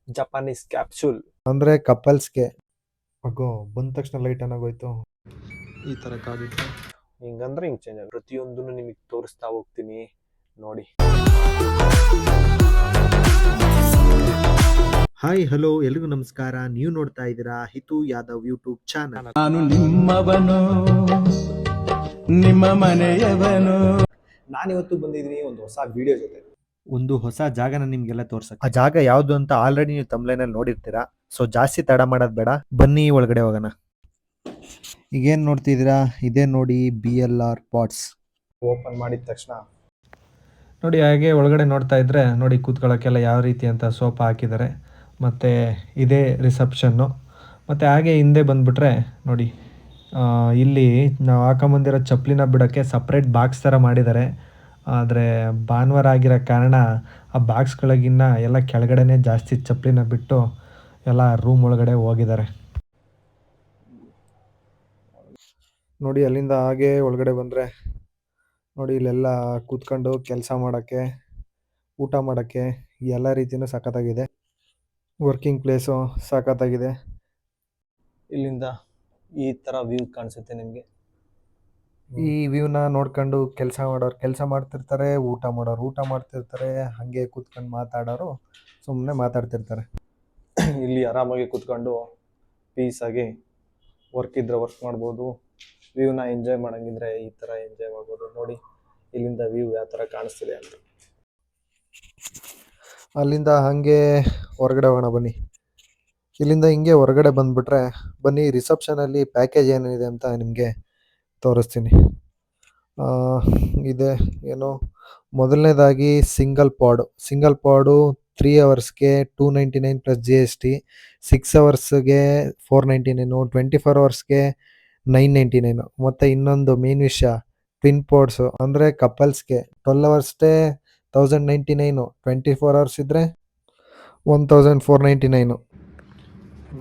Japanese capsule ಅಂದರೆ ಕಪಲ್ಸ್ಗೆ. ಅಗೋ ಬಂದ ತಕ್ಷಣ ಲೈಟ್ ಏನಾಗೋಯ್ತು. ಈ ಥರ ಕಾಡಿಟ್ಟು ಹಿಂಗಂದ್ರೆ ಹಿಂಗೆ ಚೇಂಜ್ ಆಗುತ್ತೆ. ಪ್ರತಿಯೊಂದನ್ನು ನಿಮಗೆ ತೋರಿಸ್ತಾ ಹೋಗ್ತೀನಿ ನೋಡಿ. ಹಾಯ್ ಹಲೋ ಎಲ್ರಿಗೂ ನಮಸ್ಕಾರ. ನೀವು ನೋಡ್ತಾ ಇದ್ದೀರಾ ಹಿತು ಯಾದವ್ ಯೂಟ್ಯೂಬ್ ಚಾನಲ್. ನಾನು ನಿಮ್ಮವನು, ನಿಮ್ಮ ಮನೆಯವನು. ನಾನಿವತ್ತು ಬಂದಿದ್ದೀನಿ ಒಂದು ಹೊಸ ವಿಡಿಯೋ ಜೊತೆ. ಒಂದು ಹೊಸ ಜಾಗನ ನಿಮ್ಗೆಲ್ಲ ತೋರ್ಸಕ್ಕೆ. ಆ ಜಾಗ ಯಾವುದು ಅಂತ ಆಲ್ರೆಡಿ ನೀವು ತಮ್ಲೈನಲ್ಲಿ ನೋಡಿರ್ತೀರಾ. ಸೊ ಜಾಸ್ತಿ ತಡ ಮಾಡೋದು ಬೇಡ, ಬನ್ನಿ ಒಳಗಡೆ ಹೋಗೋಣ. ಈಗೇನು ನೋಡ್ತಿದ್ದೀರಾ, ಇದೇ ನೋಡಿ BLR ಪಾಟ್ಸ್. ಓಪನ್ ಮಾಡಿದ ತಕ್ಷಣ ನೋಡಿ, ಹಾಗೆ ಒಳಗಡೆ ನೋಡ್ತಾ ಇದ್ದರೆ ನೋಡಿ ಕೂತ್ಕೊಳ್ಳೋಕ್ಕೆಲ್ಲ ಯಾವ ರೀತಿ ಅಂತ ಸೋಫಾ ಹಾಕಿದ್ದಾರೆ. ಮತ್ತು ಇದೇ ರಿಸೆಪ್ಷನ್ನು. ಮತ್ತು ಹಾಗೆ ಹಿಂದೆ ಬಂದುಬಿಟ್ರೆ ನೋಡಿ, ಇಲ್ಲಿ ನಾವು ಹಾಕೊಂಬಂದಿರೋ ಚಪ್ಪಲಿನ ಬಿಡೋಕ್ಕೆ ಸಪ್ರೇಟ್ ಬಾಕ್ಸ್ ಥರ ಮಾಡಿದ್ದಾರೆ. ಆದರೆ ಭಾನುವಾರ ಆಗಿರೋ ಕಾರಣ ಆ ಬಾಕ್ಸ್ಗಳಿಗಿನ್ನ ಎಲ್ಲ ಕೆಳಗಡೆನೇ ಜಾಸ್ತಿ ಚಪ್ಪಲಿನ ಬಿಟ್ಟು ಎಲ್ಲ ರೂಮ್ ಒಳಗಡೆ ಹೋಗಿದ್ದಾರೆ. ನೋಡಿ ಅಲ್ಲಿಂದ ಹಾಗೆ ಒಳಗಡೆ ಬಂದರೆ ನೋಡಿ ಇಲ್ಲೆಲ್ಲ ಕೂತ್ಕೊಂಡು ಕೆಲಸ ಮಾಡೋಕ್ಕೆ, ಊಟ ಮಾಡೋಕ್ಕೆ ಎಲ್ಲ ರೀತಿಯೂ ಸಖತ್ತಾಗಿದೆ. ವರ್ಕಿಂಗ್ ಪ್ಲೇಸು ಸಖತ್ತಾಗಿದೆ. ಇಲ್ಲಿಂದ ಈ ಥರ ವ್ಯೂ ಕಾಣಿಸುತ್ತೆ ನಿಮಗೆ. ಈ ವ್ಯೂನ ನೋಡ್ಕೊಂಡು ಕೆಲಸ ಮಾಡೋರು ಕೆಲಸ ಮಾಡ್ತಿರ್ತಾರೆ, ಊಟ ಮಾಡೋರು ಊಟ ಮಾಡ್ತಿರ್ತಾರೆ, ಹಾಗೆ ಕೂತ್ಕೊಂಡು ಮಾತಾಡೋರು ಸುಮ್ಮನೆ ಮಾತಾಡ್ತಿರ್ತಾರೆ. ಇಲ್ಲಿ ಆರಾಮಾಗಿ ಕೂತ್ಕೊಂಡು ಪೀಸಾಗಿ ವರ್ಕ್ ಇದ್ರೆ ವರ್ಕ್ ಮಾಡ್ಬೋದು. ವ್ಯೂನ ಎಂಜಾಯ್ ಮಾಡೋಂಗಿದ್ರೆ ಈ ಥರ ಎಂಜಾಯ್ ಮಾಡ್ಬೋದು. ನೋಡಿ ಇಲ್ಲಿಂದ ವ್ಯೂ ಯಾವ ಥರ ಕಾಣಿಸ್ತಿದೆ ಅಂತ. ಅಲ್ಲಿಂದ ಹಾಗೆ ಹೊರಗಡೆ ಹೋಗೋಣ ಬನ್ನಿ. ಇಲ್ಲಿಂದ ಹಿಂಗೆ ಹೊರಗಡೆ ಬಂದುಬಿಟ್ರೆ ಬನ್ನಿ, ರಿಸೆಪ್ಷನಲ್ಲಿ ಪ್ಯಾಕೇಜ್ ಏನಿದೆ ಅಂತ ನಿಮಗೆ ತೋರಿಸ್ತೀನಿ. ಇದೆ ಏನು, ಮೊದಲನೇದಾಗಿ ಸಿಂಗಲ್ ಪಾಡು 3 ಅವರ್ಸ್ಗೆ 299 ಪ್ಲಸ್ GST, 6 ಅವರ್ಸ್ಗೆ 499, 24 ಅವರ್ಸ್ಗೆ 999. ಮತ್ತು ಇನ್ನೊಂದು ಮೇನ್ ವಿಷಯ, ಟ್ವಿನ್ ಪಾಡ್ಸು ಅಂದರೆ ಕಪಲ್ಸ್ಗೆ 12 ಅವರ್ಸ್ಗೆ 1099, 24 ಅವರ್ಸ್ ಇದ್ದರೆ 1499.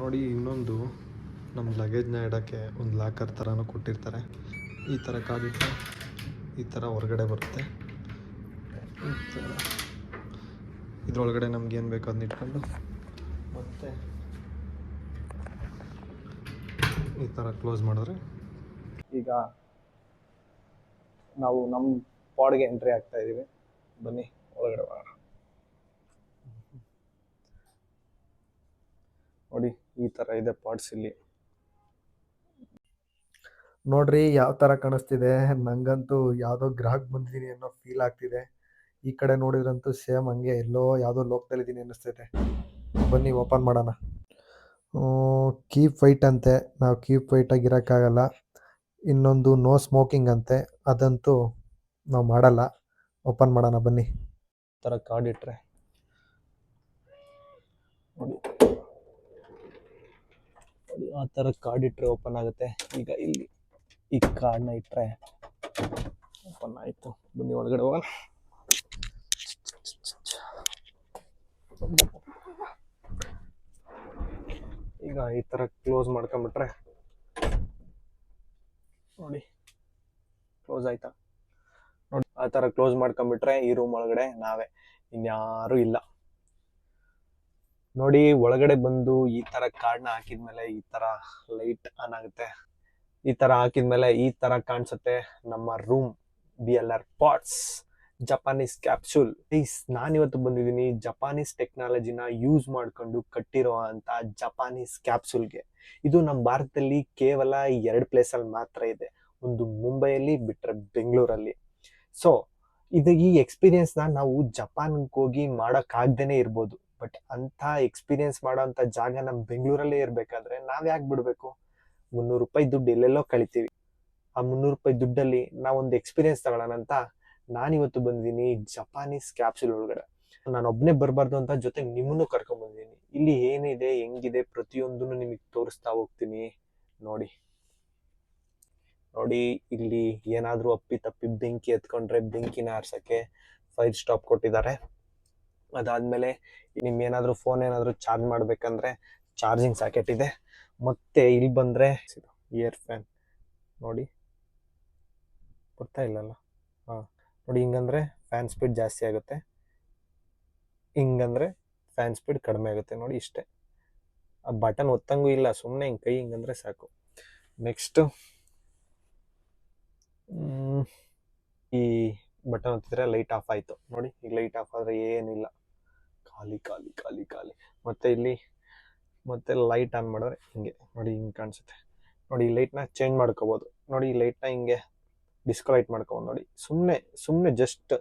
ನೋಡಿ, ಇನ್ನೊಂದು ನಮ್ಮ ಲಗೇಜ್ನ ಇಡೋಕ್ಕೆ ಒಂದು ಲಾಕರ್ ಥರನೂ ಕೊಟ್ಟಿರ್ತಾರೆ. ಈ ಥರ ಕಾಡಿಟ್ಟು ಈ ಥರ ಹೊರಗಡೆ ಬರುತ್ತೆ. ಇದರೊಳಗಡೆ ನಮ್ಗೇನು ಬೇಕೋ ಅದನ್ನ ಇಟ್ಕೊಂಡು ಮತ್ತು ಈ ಥರ ಕ್ಲೋಸ್ ಮಾಡಿದ್ರೆ ಈಗ ನಾವು ನಮ್ಮ ಪಾಡ್ಗೆ ಎಂಟ್ರಿ ಆಗ್ತಾ ಇದ್ದೀವಿ. ಬನ್ನಿ ಒಳಗಡೆ ಹೋಗೋಣ. ನೋಡಿ ಈ ಥರ ಇದೆ ಪಾಡ್ಸ್ ಇಲ್ಲಿ. ನೋಡ್ರಿ ಯಾವ ಥರ ಕಾಣಿಸ್ತಿದೆ. ನನಗಂತೂ ಯಾವುದೋ ಗ್ರಹಕ್ಕೆ ಬಂದಿದ್ದೀನಿ ಅನ್ನೋ ಫೀಲ್ ಆಗ್ತಿದೆ. ಈ ಕಡೆ ನೋಡಿದ್ರಂತೂ ಸೇಮ್ ಹಂಗೆ ಎಲ್ಲೋ ಯಾವುದೋ ಲೋಕದಲ್ಲಿದ್ದೀನಿ ಅನ್ನಿಸ್ತೈತೆ. ಬನ್ನಿ ಓಪನ್ ಮಾಡೋಣ. ಕೀಪ್ ವೈಟ್ ಅಂತೆ, ನಾವು ಕೀಪ್ ವೈಟಾಗಿ ಇರೋಕ್ಕಾಗಲ್ಲ. ಇನ್ನೊಂದು ನೋ ಸ್ಮೋಕಿಂಗ್ ಅಂತೆ, ಅದಂತೂ ನಾವು ಮಾಡಲ್ಲ. ಓಪನ್ ಮಾಡೋಣ ಬನ್ನಿ. ಈ ಥರ ಕಾರ್ಡ್ ಇಟ್ಟರೆ ನೋಡಿ, ಆ ಥರ ಕಾರ್ಡ್ ಇಟ್ಟರೆ ಓಪನ್ ಆಗುತ್ತೆ. ಈಗ ಇಲ್ಲಿ ಈ ಕಾರ್ಡ್ನ ಇಟ್ಟರೆ ಓಪನ್ ಆಯಿತು. ಬನ್ನಿ ಒಳಗಡೆ ಹೋಗೋಣ. ಈಗ ಈ ಥರ ಕ್ಲೋಸ್ ಮಾಡ್ಕೊಂಬಿಟ್ರೆ ನೋಡಿ ಕ್ಲೋಸ್ ಆಯ್ತಾ. ನೋಡಿ ಆ ಥರ ಕ್ಲೋಸ್ ಮಾಡ್ಕೊಂಬಿಟ್ರೆ ಈ ರೂಮ್ ಒಳಗಡೆ ನಾವೇ, ಇನ್ಯಾರೂ ಇಲ್ಲ. ನೋಡಿ ಒಳಗಡೆ ಬಂದು ಈ ಥರ ಕಾರ್ಡ್ನ ಹಾಕಿದ್ಮೇಲೆ ಈ ಥರ ಲೈಟ್ ಆನ್ ಆಗುತ್ತೆ. ಈ ಥರ ಹಾಕಿದ್ಮೇಲೆ ಈ ಥರ ಕಾಣಿಸುತ್ತೆ ನಮ್ಮ room. BLR pods Japanese capsule. ನಾನಿವತ್ತು ಬಂದಿದ್ದೀನಿ ಜಪಾನೀಸ್ ಟೆಕ್ನಾಲಜಿನ ಯೂಸ್ ಮಾಡ್ಕೊಂಡು ಕಟ್ಟಿರೋ ಅಂತ ಜಪಾನೀಸ್ ಕ್ಯಾಪ್ಸೂಲ್ಗೆ. ಇದು ನಮ್ಮ ಭಾರತದಲ್ಲಿ ಕೇವಲ 2 ಪ್ಲೇಸಲ್ಲಿ ಮಾತ್ರ ಇದೆ, ಒಂದು ಮುಂಬೈಯಲ್ಲಿ ಬಿಟ್ಟರೆ ಬೆಂಗಳೂರಲ್ಲಿ. ಸೊ ಈ ಎಕ್ಸ್ಪೀರಿಯನ್ಸ್ನ ನಾವು ಜಪಾನ್ಗೆ ಹೋಗಿ ಮಾಡೋಕ್ಕಾಗ್ದೇ ಇರ್ಬೋದು, ಬಟ್ ಅಂಥ ಎಕ್ಸ್ಪೀರಿಯನ್ಸ್ ಮಾಡೋಂಥ ಜಾಗ ನಮ್ಮ ಬೆಂಗಳೂರಲ್ಲೇ ಇರಬೇಕಾದ್ರೆ ನಾವು ಯಾಕೆ ಬಿಡಬೇಕು? 300 ರೂಪಾಯಿ ದುಡ್ಡು ಎಲ್ಲೆಲ್ಲೋ ಕಳಿತೀವಿ. ಆ 300 ರೂಪಾಯಿ ದುಡ್ಡಲ್ಲಿ ನಾವೊಂದು ಎಕ್ಸ್ಪೀರಿಯನ್ಸ್ ತಗೊಳ್ಳೋಣ ಅಂತ ನಾನಿವತ್ತು ಬಂದಿದ್ದೀನಿ ಜಪಾನೀಸ್ ಕ್ಯಾಪ್ಸೂಲ್ ಒಳಗಡೆ. ನಾನು ಒಬ್ಬನೇ ಬರಬಾರ್ದು ಅಂತ ಜೊತೆಗೆ ನಿಮ್ಮನ್ನು ಕರ್ಕೊಂಡ್ಬಂದಿದ್ದೀನಿ. ಇಲ್ಲಿ ಏನಿದೆ ಹೆಂಗಿದೆ ಪ್ರತಿಯೊಂದನ್ನು ನಿಮಗೆ ತೋರಿಸ್ತಾ ಹೋಗ್ತೀನಿ ನೋಡಿ. ನೋಡಿ ಇಲ್ಲಿ ಏನಾದರೂ ಅಪ್ಪಿ ತಪ್ಪಿ ಬೆಂಕಿ ಎತ್ಕೊಂಡ್ರೆ ಬೆಂಕಿನ ಆರ್ಸೋಕ್ಕೆ ಫೈರ್ ಸ್ಟಾಪ್ ಕೊಟ್ಟಿದ್ದಾರೆ. ಅದಾದಮೇಲೆ ನಿಮ್ಗೇನಾದರೂ ಫೋನ್ ಏನಾದರೂ ಚಾರ್ಜ್ ಮಾಡಬೇಕಂದ್ರೆ ಚಾರ್ಜಿಂಗ್ ಸಾಕೆಟ್ ಇದೆ. ಮತ್ತು ಇಲ್ಲಿ ಬಂದರೆ ಇಯರ್ ಫ್ಯಾನ್ ನೋಡಿ, ಗೊತ್ತಾ ಇಲ್ಲಲ್ಲ? ಹಾಂ ನೋಡಿ, ಹಿಂಗಂದರೆ ಫ್ಯಾನ್ ಸ್ಪೀಡ್ ಜಾಸ್ತಿ ಆಗುತ್ತೆ, ಹಿಂಗಂದರೆ ಫ್ಯಾನ್ ಸ್ಪೀಡ್ ಕಡಿಮೆ ಆಗುತ್ತೆ ನೋಡಿ ಇಷ್ಟೇ. ಆ ಬಟನ್ ಒತ್ತಂಗೂ ಇಲ್ಲ, ಸುಮ್ಮನೆ ಹಿಂಗೆ ಕೈ ಹಿಂಗಂದ್ರೆ ಸಾಕು. ನೆಕ್ಸ್ಟು ಈ ಬಟನ್ ಒತ್ತಿದ್ರೆ ಲೈಟ್ ಆಫ್ ಆಯಿತು ನೋಡಿ. ಈಗ ಲೈಟ್ ಆಫ್ ಆದರೆ ಏನಿಲ್ಲ, ಖಾಲಿ ಖಾಲಿ ಖಾಲಿ ಖಾಲಿ. ಮತ್ತು ಇಲ್ಲಿ ಮತ್ತೆ ಲೈಟ್ ಆನ್ ಮಾಡಿದ್ರೆ ಹಿಂಗೆ ನೋಡಿ, ಹಿಂಗೆ ಕಾಣಿಸುತ್ತೆ ನೋಡಿ. ಈ ಲೈಟ್ನ ಚೇಂಜ್ ಮಾಡ್ಕೋಬೋದು ನೋಡಿ. ಈ ಲೈಟ್ನ ಹಿಂಗೆ ಡಿಸ್ಕೋ ಲೈಟ್ ಮಾಡ್ಕೊಬೋದು ನೋಡಿ. ಸುಮ್ಮನೆ ಜಸ್ಟ್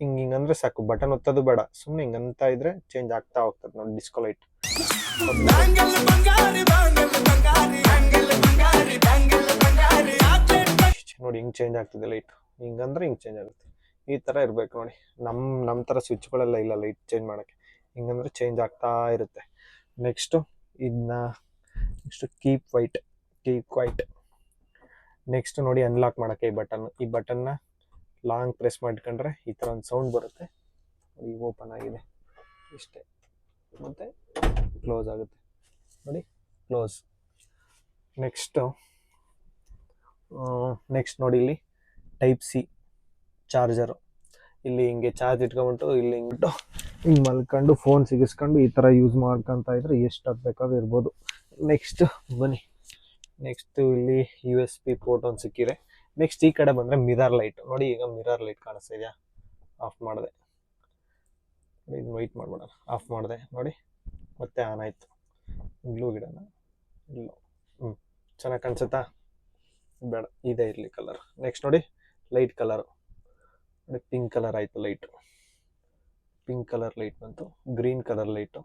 ಹಿಂಗೆ ಅಂದರೆ ಸಾಕು, ಬಟನ್ ಒತ್ತೋದು ಬೇಡ, ಸುಮ್ಮನೆ ಹಿಂಗೆ ಅಂತ ಇದ್ರೆ ಚೇಂಜ್ ಆಗ್ತಾ ಹೋಗ್ತದೆ ನೋಡಿ ಡಿಸ್ಕೋ ಲೈಟ್. ನೋಡಿ ಹಿಂಗೆ ಚೇಂಜ್ ಆಗ್ತಿದೆ ಲೈಟ್, ಹಿಂಗಂದ್ರೆ ಹಿಂಗೆ ಚೇಂಜ್ ಆಗುತ್ತೆ. ಈ ಥರ ಇರಬೇಕು ನೋಡಿ. ನಮ್ಮ ಥರ ಸ್ವಿಚ್ಗಳೆಲ್ಲ ಇಲ್ಲ ಲೈಟ್ ಚೇಂಜ್ ಮಾಡೋಕ್ಕೆ, ಹಿಂಗಂದ್ರೆ ಚೇಂಜ್ ಆಗ್ತಾ ಇರುತ್ತೆ. Next keep white. ನೆಕ್ಸ್ಟ್ ನೋಡಿ ಅನ್ಲಾಕ್ ಮಾಡೋಕ್ಕೆ ಈ ಬಟನ್ನ ಲಾಂಗ್ ಪ್ರೆಸ್ ಮಾಡ್ಕೊಂಡ್ರೆ ಈ ಥರ ಒಂದು ಸೌಂಡ್ ಬರುತ್ತೆ. ಈಗ ಓಪನ್ ಆಗಿದೆ ಇಷ್ಟೇ, ಮತ್ತು ಕ್ಲೋಸ್ ಆಗುತ್ತೆ ನೋಡಿ, ಕ್ಲೋಸ್. ನೆಕ್ಸ್ಟ್ ನೋಡಿ ಇಲ್ಲಿ ಟೈಪ್ ಸಿ ಚಾರ್ಜರು. ಇಲ್ಲಿ ಹಿಂಗೆ ಚಾರ್ಜ್ ಇಟ್ಕೊಂಬಿಟ್ಟು ಇಲ್ಲಿ ಹಿಂಗೆ ಮಲ್ಕೊಂಡು ಫೋನ್ ಸಿಗಿಸ್ಕೊಂಡು ಈ ಥರ ಯೂಸ್ ಮಾಡ್ಕೊತ ಇದ್ರೆ ಎಷ್ಟು ಹೊತ್ತು ಬೇಕಾದ್ರೂ ಇರ್ಬೋದು. ನೆಕ್ಸ್ಟ್ ಬನ್ನಿ, ನೆಕ್ಸ್ಟು ಇಲ್ಲಿ USB ಪೋರ್ಟ್ ಒಂದು ಸಿಕ್ಕಿದೆ. ನೆಕ್ಸ್ಟ್ ಈ ಕಡೆ ಬಂದರೆ ಮಿರರ್ ಲೈಟ್ ನೋಡಿ. ಈಗ ಮಿರರ್ ಲೈಟ್ ಕಾಣಿಸ್ತಾ ಇದೆಯಾ? ಆಫ್ ಮಾಡಿದೆ, ಇದನ್ನ ವೆಯ್ಟ್ ಮಾಡ್ಬೇಡ, ಆಫ್ ಮಾಡಿದೆ ನೋಡಿ, ಮತ್ತೆ ಆನ್ ಆಯಿತು. ಬ್ಲೂ ಗಿಡನ ಇಲ್ಲೋ, ಚೆನ್ನಾಗಿ ಕಾಣಿಸುತ್ತಾ? ಬೇಡ, ಇದೇ ಇರಲಿ ಕಲರ್. ನೆಕ್ಸ್ಟ್ ನೋಡಿ ಲೈಟ್ ಕಲರು ನೋಡಿ, ಪಿಂಕ್ ಕಲರ್ ಆಯಿತು ಲೈಟು, ಪಿಂಕ್ ಕಲರ್ ಲೈಟ್ ಬಂತು. Green colour light,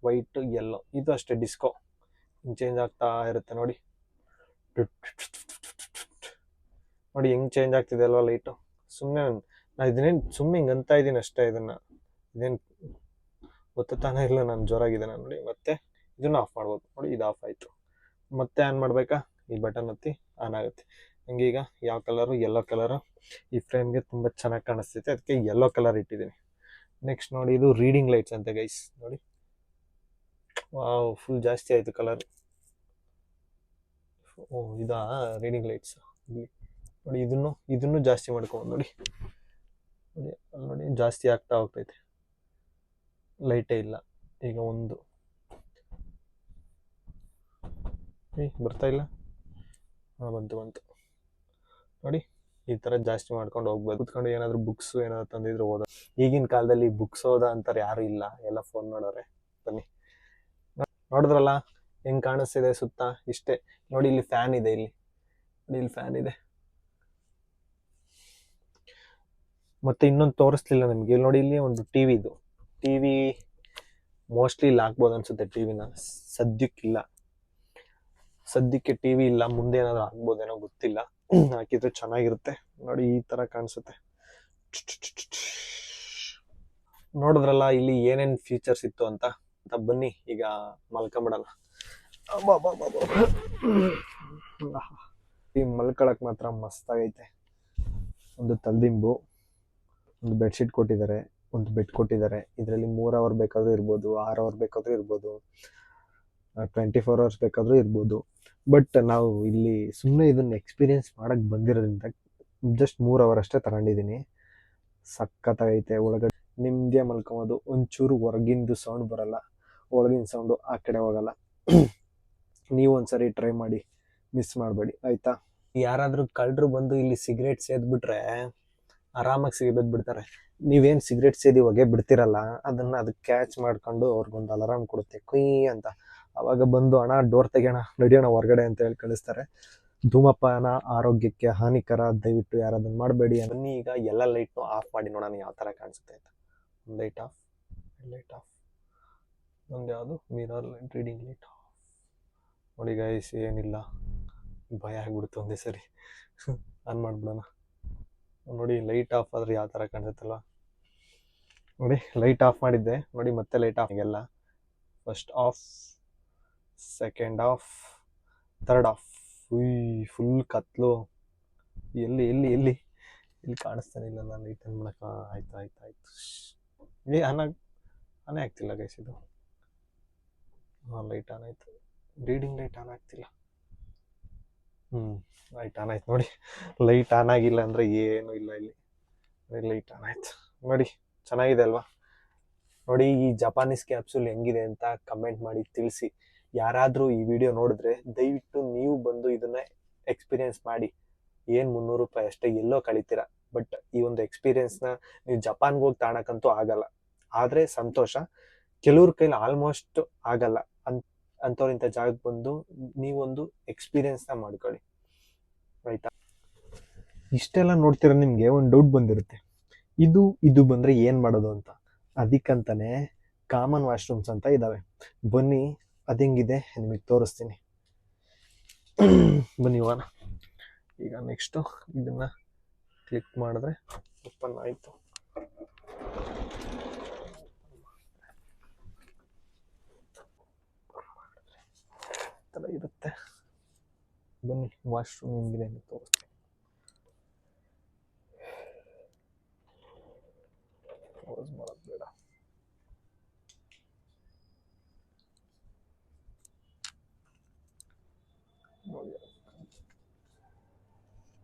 white, yellow. ಇದು ಅಷ್ಟೇ ಡಿಸ್ಕೋ, ಹಿಂಗೆ ಚೇಂಜ್ ಆಗ್ತಾ ಇರುತ್ತೆ ನೋಡಿ. ನೋಡಿ ಹೆಂಗೆ ಚೇಂಜ್ ಆಗ್ತಿದೆ ಅಲ್ವಾ ಲೈಟು. ಸುಮ್ಮನೆ ನಾನು ಇದನ್ನೇನು ಸುಮ್ಮನೆ ಹಿಂಗೆ ಅಂತ ಇದ್ದೀನಿ ಅಷ್ಟೇ, ಇದೇನು ಗೊತ್ತಾನೆ ಇಲ್ಲ, ನಾನು ಜೋರಾಗಿದೆ ನಾನು ನೋಡಿ. ಮತ್ತೆ ಇದನ್ನು ಆಫ್ ಮಾಡ್ಬೋದು ನೋಡಿ, ಇದು ಆಫ್ ಆಯಿತು. ಮತ್ತೆ ಆನ್ ಮಾಡಬೇಕಾ? ಈ ಬಟನ್ ಒತ್ತಿ ಆನ್ ಆಗುತ್ತೆ. ಹಂಗೆ ಈಗ ಯಾವ ಕಲರು? Yellow colour. ಈ ಫ್ರೇಮ್ಗೆ ತುಂಬ ಚೆನ್ನಾಗಿ ಕಾಣಿಸ್ತೈತೆ, ಅದಕ್ಕೆ ಯೆಲ್ಲೋ ಕಲರ್ ಇಟ್ಟಿದ್ದೀನಿ. ನೆಕ್ಸ್ಟ್ ನೋಡಿ ಇದು ರೀಡಿಂಗ್ ಲೈಟ್ಸ್ ಅಂತೆ ಗೈಸ್ ನೋಡಿ. ವಾವ್, ಫುಲ್ ಜಾಸ್ತಿ ಆಯಿತು ಕಲರ್. ಓ ಇದಾ ರೀಡಿಂಗ್ ಲೈಟ್ಸ್ ಇಲ್ಲಿ ನೋಡಿ. ಇದನ್ನು ಜಾಸ್ತಿ ಮಾಡ್ಕೊಂಡು ನೋಡಿ, ಅಲ್ಲಿ ನೋಡಿ ಜಾಸ್ತಿ ಆಗ್ತಾ ಹೋಗ್ತೈತೆ. ಲೈಟೇ ಇಲ್ಲ ಈಗ, ಒಂದು ಬರ್ತಾ ಇಲ್ಲ. ಹಾಂ, ಬಂತು ನೋಡಿ. ಈ ಥರ ಜಾಸ್ತಿ ಮಾಡ್ಕೊಂಡು ಹೋಗ್ಬೋದು. ಕೂತ್ಕೊಂಡು ಏನಾದರೂ ಬುಕ್ಸು ಏನಾದ್ರು ತಂದಿದ್ರು ಓದೋ. ಈಗಿನ ಕಾಲದಲ್ಲಿ ಬುಕ್ಸ್ ಓದೋ ಅಂತಾರೆ ಯಾರು ಇಲ್ಲ, ಎಲ್ಲ ಫೋನ್ ನೋಡೋರೆ. ಬನ್ನಿ, ನೋಡಿದ್ರಲ್ಲ ಹೆಂಗೆ ಕಾಣಿಸ್ತಿದೆ ಸುತ್ತ, ಇಷ್ಟೇ ನೋಡಿ. ಇಲ್ಲಿ ಫ್ಯಾನ್ ಇದೆ, ಇಲ್ಲಿ ಫ್ಯಾನ್ ಇದೆ. ಮತ್ತೆ ಇನ್ನೊಂದು ತೋರಿಸ್ಲಿಲ್ಲ ನಿಮಗೆ, ಇಲ್ಲಿ ನೋಡಿ, ಇಲ್ಲಿ ಒಂದು ಟಿವಿ ಮೋಸ್ಟ್ಲಿ ಇಲ್ಲಿ ಹಾಕ್ಬೋದು ಅನ್ಸುತ್ತೆ. ಟಿವಿನ ಸದ್ಯಕ್ಕೆ ಟಿವಿ ಇಲ್ಲ, ಮುಂದೆ ಏನಾದ್ರು ಹಾಕ್ಬೋದೇನೋ ಗೊತ್ತಿಲ್ಲ. ಹಾಕಿದ್ರೆ ಚೆನ್ನಾಗಿರುತ್ತೆ ನೋಡಿ. ಈ ತರ ಕಾಣಿಸುತ್ತೆ. ನೋಡಿದ್ರಲ್ಲ ಇಲ್ಲಿ ಏನೇನು ಫೀಚರ್ಸ್ ಇತ್ತು ಅಂತ. ಬನ್ನಿ ಈಗ ಮಲ್ಕೊಂಬಿಡೋಣ. ಈ ಮಲ್ಕೊಳಕ್ ಮಾತ್ರ ಮಸ್ತಾಗೈತೆ. ಒಂದು ತಲೆದಿಂಬು, ಒಂದು ಬೆಡ್ಶೀಟ್ ಕೊಟ್ಟಿದ್ದಾರೆ, ಒಂದು ಬೆಡ್ ಕೊಟ್ಟಿದ್ದಾರೆ. ಇದರಲ್ಲಿ 3 ಅವರ್ ಬೇಕಾದರೂ ಇರ್ಬೋದು, 6 ಅವರ್ ಬೇಕಾದರೂ ಇರ್ಬೋದು, 24 ಅವರ್ಸ್ ಬೇಕಾದರೂ ಇರ್ಬೋದು. ಬಟ್ ನಾವು ಇಲ್ಲಿ ಸುಮ್ಮನೆ ಇದನ್ನು ಎಕ್ಸ್ಪೀರಿಯೆನ್ಸ್ ಮಾಡೋಕ್ಕೆ ಬಂದಿರೋದ್ರಿಂದ ಜಸ್ಟ್ 3 ಅವರ್ ಅಷ್ಟೇ ತಗೊಂಡಿದ್ದೀನಿ. ಸಖತ್ತಾಗೈತೆ. ಒಳಗಡೆ ನಿಮ್ಮದೇ ಮಲ್ಕೊಬೋದು, ಒಂಚೂರು ಹೊರಗಿಂದು ಸೌಂಡ್ ಬರಲ್ಲ, ಒಳಗಿನ ಸೌಂಡು ಆ ಕಡೆ ಹೋಗಲ್ಲ. ನೀವು ಒಂದ್ಸರಿ ಟ್ರೈ ಮಾಡಿ, ಮಿಸ್ ಮಾಡಬೇಡಿ ಆಯಿತಾ. ಯಾರಾದರೂ ಕಳ್ಳರು ಬಂದು ಇಲ್ಲಿ ಸಿಗರೇಟ್ ಸೇದ್ಬಿಟ್ರೆ ಆರಾಮಾಗಿ ಸಿಗಬಿಡ್ತಾರೆ. ನೀವೇನು ಸಿಗರೇಟ್ ಸೇದಿ ಹೊಗೆ ಬಿಡ್ತಿರಲ್ಲ, ಅದಕ್ಕೆ ಕ್ಯಾಚ್ ಮಾಡ್ಕೊಂಡು ಅವ್ರಿಗೊಂದು ಅಲಾರಾಮ್ ಕೊಡುತ್ತೆ, ಕುಯ್ ಅಂತ. ಅವಾಗ ಬಂದು ಅಣ್ಣ ಡೋರ್ ತೆಗೆಯೋಣ, ನಡಿಯೋಣ ಹೊರಗಡೆ ಅಂತ ಹೇಳಿ ಕಳಿಸ್ತಾರೆ. ಧೂಮಪಾನ ಆರೋಗ್ಯಕ್ಕೆ ಹಾನಿಕರ, ದಯವಿಟ್ಟು ಯಾರು ಅದನ್ನು ಮಾಡಬೇಡಿ. ಬನ್ನಿ ಈಗ ಎಲ್ಲ ಲೈಟ್ನು ಆಫ್ ಮಾಡಿ ನೋಡೋಣ ಯಾವ ಥರ ಕಾಣಿಸುತ್ತೆ ಅಂತ. ಒಂದು ಲೈಟ್ ಆಫ್, ಒಂದು ಯಾವುದು mirror light, reading light off. ನೋಡಿ ಗೈಸ್, ಏನಿಲ್ಲ, ಭಯ ಆಗ್ಬಿಡ್ತು ಒಂದೇ ಸರಿ. ಆನ್ ಮಾಡಿಬಿಡೋಣ ನೋಡಿ. ಲೈಟ್ ಆಫ್ ಆದರೆ ಯಾವ ಥರ ಕಾಣಿಸುತ್ತಲ್ಲ ನೋಡಿ. ಲೈಟ್ ಆಫ್ ಮಾಡಿದ್ದೆ ನೋಡಿ, ಮತ್ತೆ ಲೈಟ್ ಆಫ್ ಎಲ್ಲ. First off, second off, third off. Full ಕತ್ಲು. ಎಲ್ಲಿ ಕಾಣಿಸ್ತಾನೆ ಇಲ್ಲ. ನಾನು ಲೈಟ್ ಆನ್ ಮಾಡಕ್ಕೆ ಆಯ್ತು. ಆನೇ ಆಗ್ತಿಲ್ಲ ಗೈಸ್ ಇದು. ಹಾಂ, ಲೈಟ್ ಆನ್ ಆಯಿತು. ರೀಡಿಂಗ್ ಲೈಟ್ ಆನ್ ಆಗ್ತಿಲ್ಲ. ಲೈಟ್ ಆನ್ ಆಯ್ತು ನೋಡಿ. ಲೈಟ್ ಆನ್ ಆಗಿಲ್ಲ ಅಂದರೆ ಏನೂ ಇಲ್ಲ ಇಲ್ಲಿ. ಲೈಟ್ ಆನ್ ಆಯ್ತು ನೋಡಿ. ಚೆನ್ನಾಗಿದೆ ಅಲ್ವಾ? ನೋಡಿ ಈ ಜಪಾನೀಸ್ ಕ್ಯಾಪ್ಸೂಲ್ ಹೆಂಗಿದೆ ಅಂತ ಕಮೆಂಟ್ ಮಾಡಿ ತಿಳಿಸಿ. ಯಾರಾದರೂ ಈ ವಿಡಿಯೋ ನೋಡಿದ್ರೆ ದಯವಿಟ್ಟು ನೀವು ಬಂದು ಇದನ್ನ ಎಕ್ಸ್ಪೀರಿಯನ್ಸ್ ಮಾಡಿ. ಏನು 300 ರೂಪಾಯಿ ಅಷ್ಟೇ, ಎಲ್ಲೋ ಕಳಿತೀರಾ. ಬಟ್ ಈ ಒಂದು ಎಕ್ಸ್ಪೀರಿಯನ್ಸ್ನ ನೀವು ಜಪಾನ್ಗೆ ಹೋಗಿ ತಾಣಕ್ಕಂತೂ ಆಗಲ್ಲ. ಆದರೆ ಸಂತೋಷ, ಕೆಲವ್ರ ಕೈಲಿ ಆಲ್ಮೋಸ್ಟ್ ಆಗಲ್ಲ. ಅಂಥವ್ರಿಂಥ ಜಾಗಕ್ಕೆ ಬಂದು ನೀವೊಂದು ಎಕ್ಸ್ಪೀರಿಯನ್ಸ್ನ ಮಾಡ್ಕೊಳ್ಳಿ, ಆಯ್ತಾ? ಇಷ್ಟೆಲ್ಲ ನೋಡ್ತೀರ, ನಿಮಗೆ ಒಂದು ಡೌಟ್ ಬಂದಿರುತ್ತೆ, ಇದು ಬಂದರೆ ಏನು ಮಾಡೋದು ಅಂತ. ಅದಕ್ಕಂತಾನೆ ಕಾಮನ್ ವಾಶ್ರೂಮ್ಸ್ ಅಂತ ಇದ್ದಾವೆ. ಬನ್ನಿ, ಅದು ಹೆಂಗಿದೆ ನಿಮಗೆ ತೋರಿಸ್ತೀನಿ. ಬನ್ನಿ ಹೋಗೋಣ. ಈಗ ನೆಕ್ಸ್ಟು ಇದನ್ನು ಕ್ಲಿಕ್ ಮಾಡಿದ್ರೆ ಓಪನ್ ಆಯಿತು. ಥರ ಇರುತ್ತೆ. ಬನ್ನಿ ವಾಶ್ರೂಮ್ ಹೆಂಗಿದೆ ಅಂತ ತೋರಿಸ್ತೀನಿ. ಕ್ಲೋಸ್ ಮಾಡೋದು ಬೇಡ.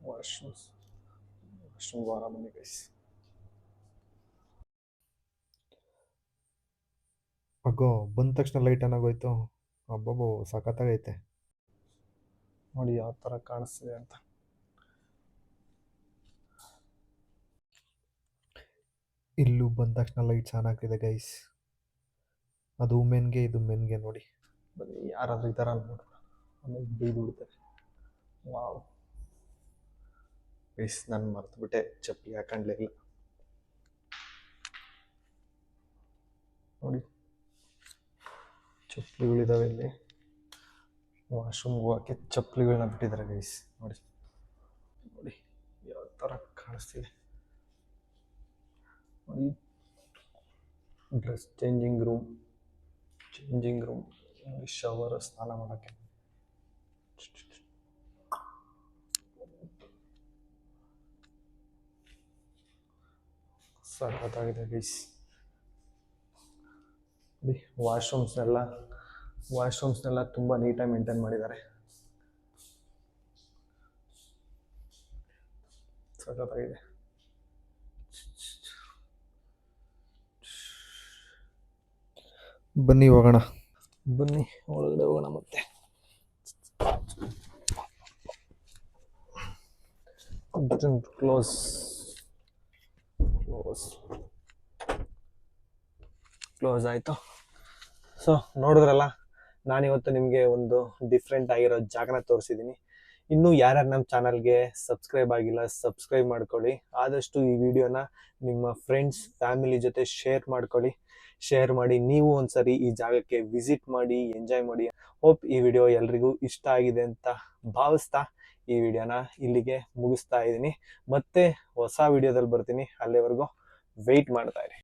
ವಾಶ್ರೂಮ್ ದ್ವಾರ ಬನ್ನಿ ಗೈಸ್. ಅಗೋ ಬಂದ ತಕ್ಷಣ ಲೈಟ್ ಆನ್ ಆಗೋಯ್ತು. ಅಬ್ಬಬ್ಬೋ ಸಖತ್ತಾಗೈತೆ. ನೋಡಿ ಯಾವ ಥರ ಕಾಣಿಸ್ತಿದೆ ಅಂತ. ಇಲ್ಲೂ ಬಂದ ತಕ್ಷಣ ಲೈಟ್ಸ್ ಆನ್ ಆಗ್ತಿದೆ ಗೈಸ್. ಅದು ವುಮೆನ್ಗೆ, ಇದು ಮೆನ್ಗೆ. ನೋಡಿ ಬನ್ನಿ, ಯಾರಾದ್ರೂ ಈ ಥರ ನೋಡೋಣ, ಆಮೇಲೆ ಬೈದು ಬಿಡ್ತಾರೆ. ವಾವ್ ಗೈಸ್, ನಾನು ಮರ್ತುಬಿಟ್ಟೆ ಚಪ್ಪಲಿ ಹಾಕೊಂಡ್ಲಿಲ್ಲ. ನೋಡಿ ಚಪ್ಪಲಿಗಳಿದಾವೆ ಇಲ್ಲಿ. ವಾಶ್ರೂಮ್ಗೆ ಹೋಗೋಕ್ಕೆ ಚಪ್ಪಲಿಗಳನ್ನ ಬಿಟ್ಟಿದ್ದಾರೆ ಗೈಸ್. ನೋಡಿ ನೋಡಿ ಯಾವ ಥರ ಕಾಣಿಸ್ತಿದೆ. ನೋಡಿ ಡ್ರೆಸ್ ಚೇಂಜಿಂಗ್ ರೂಮ್, ಶವರ್, ಸ್ನಾನ ಮಾಡೋಕ್ಕೆ. ಸಖತ್ತಾಗಿದೆ ಗೈಸ್. ನೋಡಿ ವಾಶ್ರೂಮ್ಸ್ನೆಲ್ಲ ತುಂಬ ನೀಟಾಗಿ ಮೇಂಟೈನ್ ಮಾಡಿದ್ದಾರೆ. ಸಖತ್ತಾಗಿದೆ. ಬನ್ನಿ ಹೋಗೋಣ. ಬನ್ನಿ ಒಳಗಡೆ ಹೋಗೋಣ. ಮತ್ತೆ ಕ್ಲೋಸ್ ಆಯಿತು. ಸೊ ನೋಡಿದ್ರಲ್ಲ, ನಾನಿವತ್ತು ನಿಮಗೆ ಒಂದು ಡಿಫ್ರೆಂಟ್ ಆಗಿರೋ ಜಾಗನ ತೋರಿಸಿದ್ದೀನಿ. ಇನ್ನೂ ಯಾರ್ಯಾರು ನಮ್ಮ ಚಾನಲ್ಗೆ ಸಬ್ಸ್ಕ್ರೈಬ್ ಆಗಿಲ್ಲ, ಸಬ್ಸ್ಕ್ರೈಬ್ ಮಾಡ್ಕೊಳ್ಳಿ. ಆದಷ್ಟು ಈ ವಿಡಿಯೋನ ನಿಮ್ಮ ಫ್ರೆಂಡ್ಸ್, ಫ್ಯಾಮಿಲಿ ಜೊತೆ ಶೇರ್ ಮಾಡಿ ನೀವು ಒಂದ್ಸರಿ ಈ ಜಾಗಕ್ಕೆ ವಿಸಿಟ್ ಮಾಡಿ, ಎಂಜಾಯ್ ಮಾಡಿ. ಹೋಪ್ ಈ ವಿಡಿಯೋ ಎಲ್ರಿಗೂ ಇಷ್ಟ ಆಗಿದೆ ಅಂತ ಭಾವಿಸ್ತಾ ಈ ವಿಡಿಯೋನ ಇಲ್ಲಿಗೆ ಮುಗಿಸ್ತಾ ಇದ್ದೀನಿ. ಮತ್ತೆ ಹೊಸ ವಿಡಿಯೋದಲ್ಲಿ ಬರ್ತೀನಿ. ಅಲ್ಲಿವರೆಗೂ ವೆಯ್ಟ್ ಮಾಡ್ತಾ ಇರಿ.